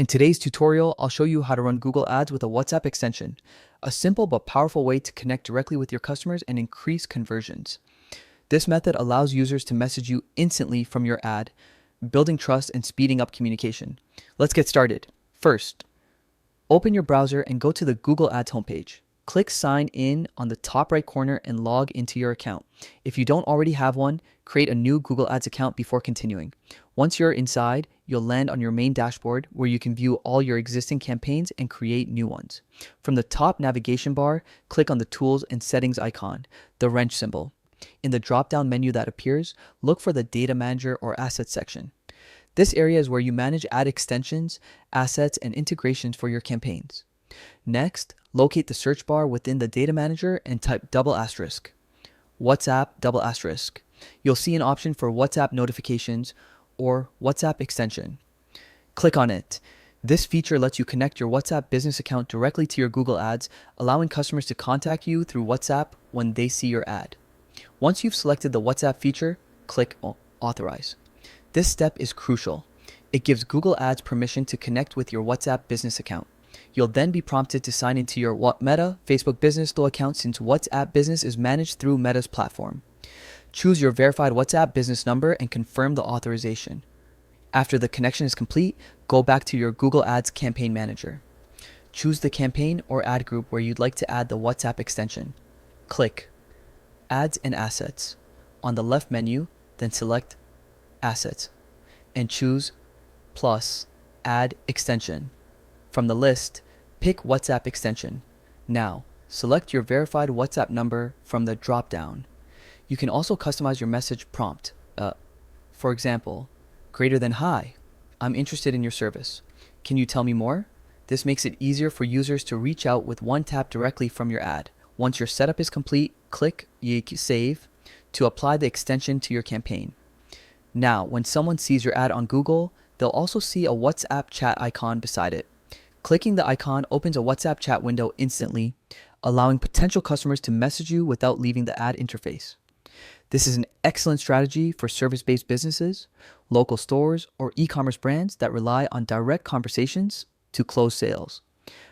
In today's tutorial, I'll show you how to run Google Ads with a WhatsApp extension, a simple but powerful way to connect directly with your customers and increase conversions. This method allows users to message you instantly from your ad, building trust and speeding up communication. Let's get started. First, open your browser and go to the Google Ads homepage. Click Sign In on the top right corner and log into your account. If you don't already have one, create a new Google Ads account before continuing. Once you're inside, you'll land on your main dashboard where you can view all your existing campaigns and create new ones. From the top navigation bar, click on the Tools and Settings icon, the wrench symbol. In the drop-down menu that appears, look for the Data Manager or Assets section. This area is where you manage ad extensions, assets, and integrations for your campaigns. Next, locate the search bar within the Data Manager and type $WhatsApp. You'll see an option for WhatsApp notifications or WhatsApp extension. Click on it. This feature lets you connect your WhatsApp business account directly to your Google Ads, allowing customers to contact you through WhatsApp when they see your ad. Once you've selected the WhatsApp feature, click Authorize. This step is crucial. It gives Google Ads permission to connect with your WhatsApp business account. You'll then be prompted to sign into your Meta Facebook Business account since WhatsApp Business is managed through Meta's platform. Choose your verified WhatsApp business number and confirm the authorization. After the connection is complete, go back to your Google Ads Campaign Manager. Choose the campaign or ad group where you'd like to add the WhatsApp extension. Click Ads and Assets on the left menu, then select Assets and choose Plus Add Extension. From the list, pick WhatsApp extension. Now, select your verified WhatsApp number from the drop-down. You can also customize your message prompt. For example, greater than Hi, I'm interested in your service. Can you tell me more? This makes it easier for users to reach out with one tap directly from your ad. Once your setup is complete, click Save to apply the extension to your campaign. Now, when someone sees your ad on Google, they'll also see a WhatsApp chat icon beside it. Clicking the icon opens a WhatsApp chat window instantly, allowing potential customers to message you without leaving the ad interface. This is an excellent strategy for service-based businesses, local stores, or e-commerce brands that rely on direct conversations to close sales.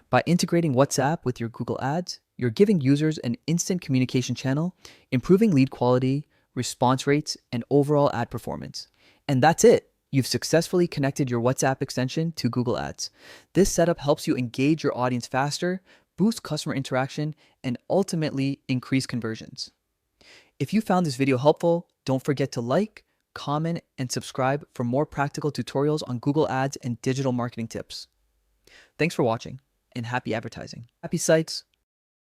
By integrating WhatsApp with your Google Ads, you're giving users an instant communication channel, improving lead quality, response rates, and overall ad performance. And that's it. You've successfully connected your WhatsApp extension to Google Ads. This setup helps you engage your audience faster, boost customer interaction, and ultimately increase conversions. If you found this video helpful, don't forget to like, comment, and subscribe for more practical tutorials on Google Ads and digital marketing tips. Thanks for watching, and happy advertising. Happy sites!